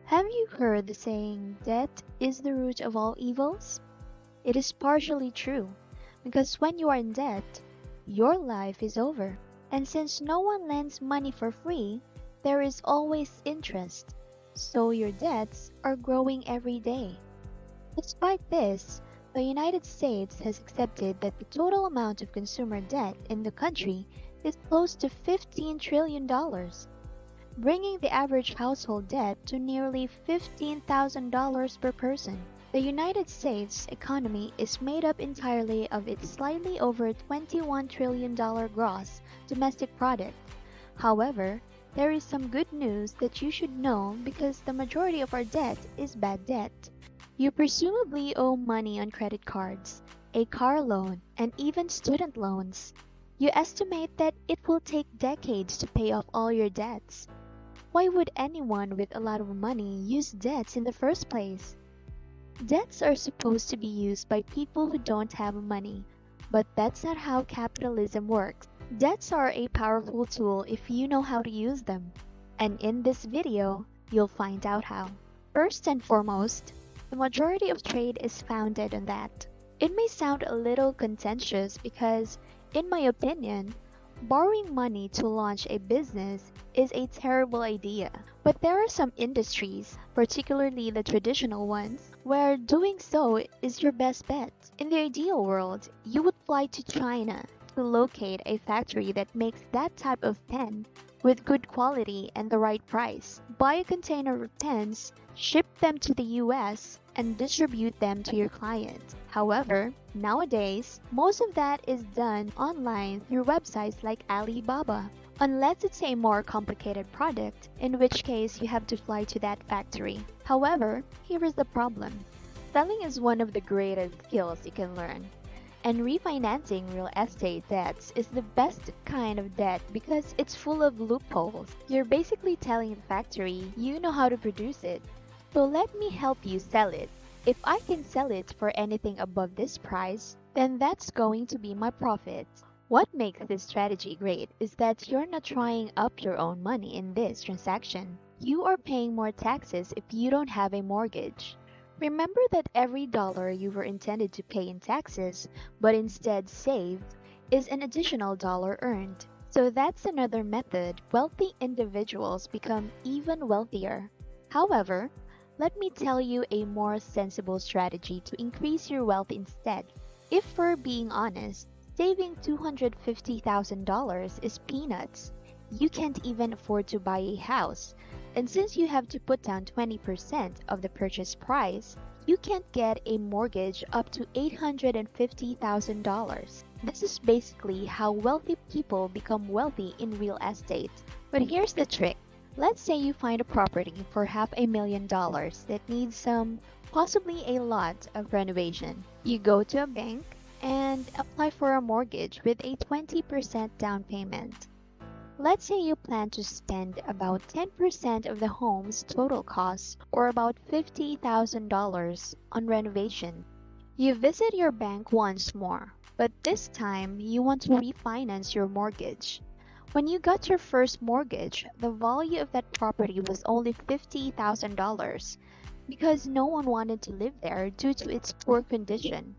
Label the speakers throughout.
Speaker 1: Have you heard the saying, debt is the root of all evils? It is partially true, because when you are in debt, your life is over. And since no one lends money for free, there is always interest. So your debts are growing every day. Despite this, the United States has accepted that the total amount of consumer debt in the country is close to $15 trillion, bringing the average household debt to nearly $15,000 per person. The United States economy is made up entirely of its slightly over $21 trillion gross domestic product. However, there is some good news that you should know because the majority of our debt is bad debt. You presumably owe money on credit cards, a car loan, and even student loans. You estimate that it will take decades to pay off all your debts. Why would anyone with a lot of money use debts in the first place? Debts are supposed to be used by people who don't have money, but that's not how capitalism works. Debts are a powerful tool if you know how to use them. And in this video, you'll find out how. First and foremost, the majority of trade is founded on that. It may sound a little contentious because, in my opinion, borrowing money to launch a business is a terrible idea. But there are some industries, particularly the traditional ones, where doing so is your best bet. In the ideal world, you would fly to China to locate a factory that makes that type of pen with good quality and the right price. Buy a container of pens, ship them to the US, and distribute them to your client. However, nowadays, most of that is done online through websites like Alibaba, unless it's a more complicated product, in which case you have to fly to that factory. However, here is the problem. Selling is one of the greatest skills you can learn. And refinancing real estate debts is the best kind of debt because it's full of loopholes. You're basically telling the factory you know how to produce it, so let me help you sell it. If I can sell it for anything above this price, then that's going to be my profit. What makes this strategy great is that you're not trying up your own money in this transaction. You are paying more taxes if you don't have a mortgage. Remember that every dollar you were intended to pay in taxes, but instead saved, is an additional dollar earned. So that's another method wealthy individuals become even wealthier. However, let me tell you a more sensible strategy to increase your wealth instead. If we're being honest, saving $250,000 is peanuts. You can't even afford to buy a house. And since you have to put down 20% of the purchase price, you can't get a mortgage up to $850,000. This is basically how wealthy people become wealthy in real estate. But here's the trick. Let's say you find a property for $500,000 that needs possibly a lot of renovation. You go to a bank and apply for a mortgage with a 20% down payment. Let's say you plan to spend about 10% of the home's total cost, or about $50,000 on renovation. You visit your bank once more, but this time you want to refinance your mortgage. When you got your first mortgage, the value of that property was only $50,000 because no one wanted to live there due to its poor condition.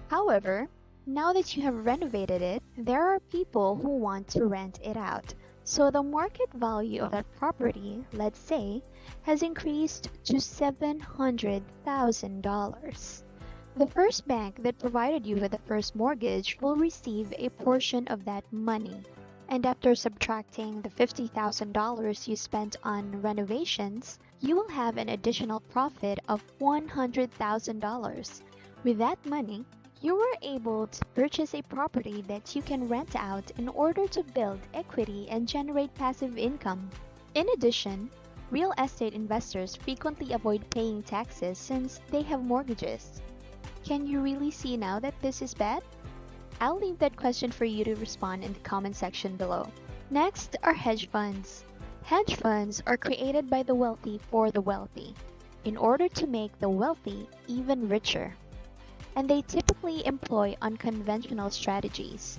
Speaker 1: However, now that you have renovated it, there are people who want to rent it out. So the market value of that property, let's say, has increased to $700,000. The first bank that provided you with the first mortgage will receive a portion of that money. And after subtracting the $50,000 you spent on renovations, you will have an additional profit of $100,000. With that money, you were able to purchase a property that you can rent out in order to build equity and generate passive income. In addition, real estate investors frequently avoid paying taxes since they have mortgages. Can you really see now that this is bad? I'll leave that question for you to respond in the comment section below. Next are hedge funds. Hedge funds are created by the wealthy for the wealthy, in order to make the wealthy even richer. And they typically employ unconventional strategies.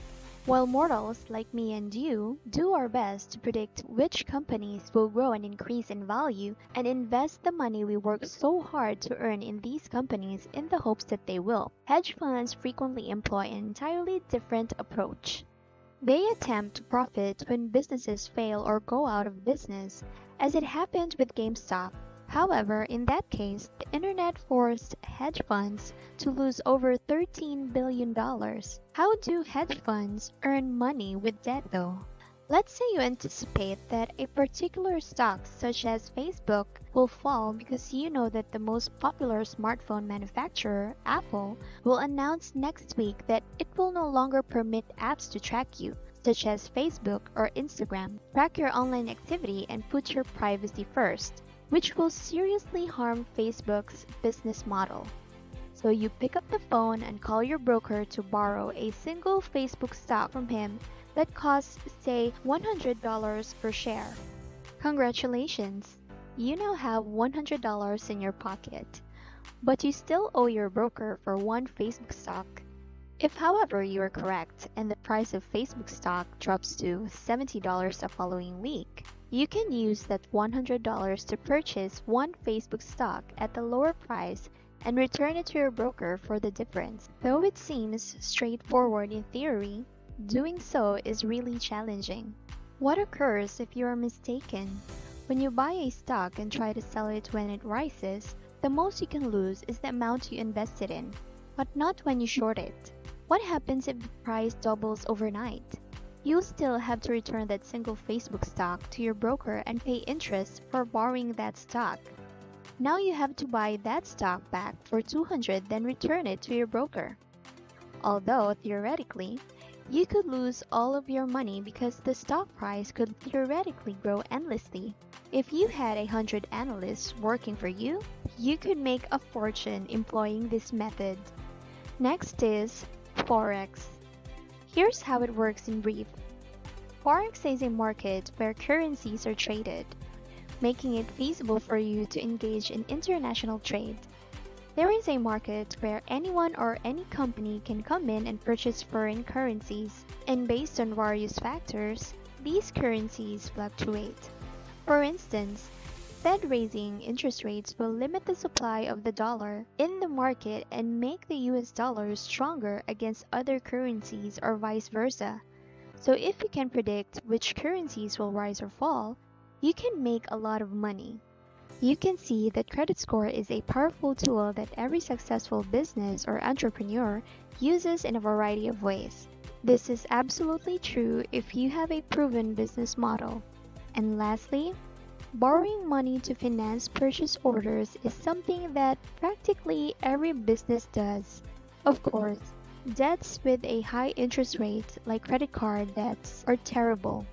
Speaker 1: While mortals like me and you do our best to predict which companies will grow and increase in value and invest the money we work so hard to earn in these companies in the hopes that they will, hedge funds frequently employ an entirely different approach. They attempt to profit when businesses fail or go out of business, as it happened with GameStop. However, in that case, the internet forced hedge funds to lose over $13 billion. How do hedge funds earn money with debt though? Let's say you anticipate that a particular stock, such as Facebook, will fall because you know that the most popular smartphone manufacturer, Apple, will announce next week that it will no longer permit apps to track you, such as Facebook or Instagram. Track your online activity and put your privacy first, which will seriously harm Facebook's business model. So you pick up the phone and call your broker to borrow a single Facebook stock from him that costs, say, $100 per share. Congratulations! You now have $100 in your pocket, but you still owe your broker for one Facebook stock. If, however, you are correct and the price of Facebook stock drops to $70 the following week, you can use that $100 to purchase one Facebook stock at the lower price and return it to your broker for the difference. Though it seems straightforward in theory, doing so is really challenging. What occurs if you are mistaken? When you buy a stock and try to sell it when it rises, the most you can lose is the amount you invested in, but not when you short it. What happens if the price doubles overnight? You'll still have to return that single Facebook stock to your broker and pay interest for borrowing that stock. Now you have to buy that stock back for $200, then return it to your broker. Although, theoretically, you could lose all of your money because the stock price could theoretically grow endlessly. If you had 100 analysts working for you, you could make a fortune employing this method. Next is Forex. Here's how it works in brief. Forex is a market where currencies are traded, making it feasible for you to engage in international trade. There is a market where anyone or any company can come in and purchase foreign currencies, and based on various factors, these currencies fluctuate. For instance, Fed raising interest rates will limit the supply of the dollar in the market and make the US dollar stronger against other currencies or vice versa. So if you can predict which currencies will rise or fall, you can make a lot of money. You can see that credit score is a powerful tool that every successful business or entrepreneur uses in a variety of ways. This is absolutely true if you have a proven business model. And lastly, borrowing money to finance purchase orders is something that practically every business does. Of course, debts with a high interest rate like credit card debts are terrible,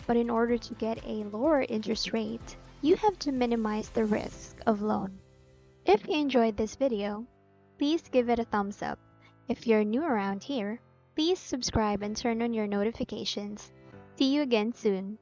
Speaker 1: but in order to get a lower interest rate, you have to minimize the risk of loan. If you enjoyed this video, please give it a thumbs up. If you're new around here, please subscribe and turn on your notifications. See you again soon.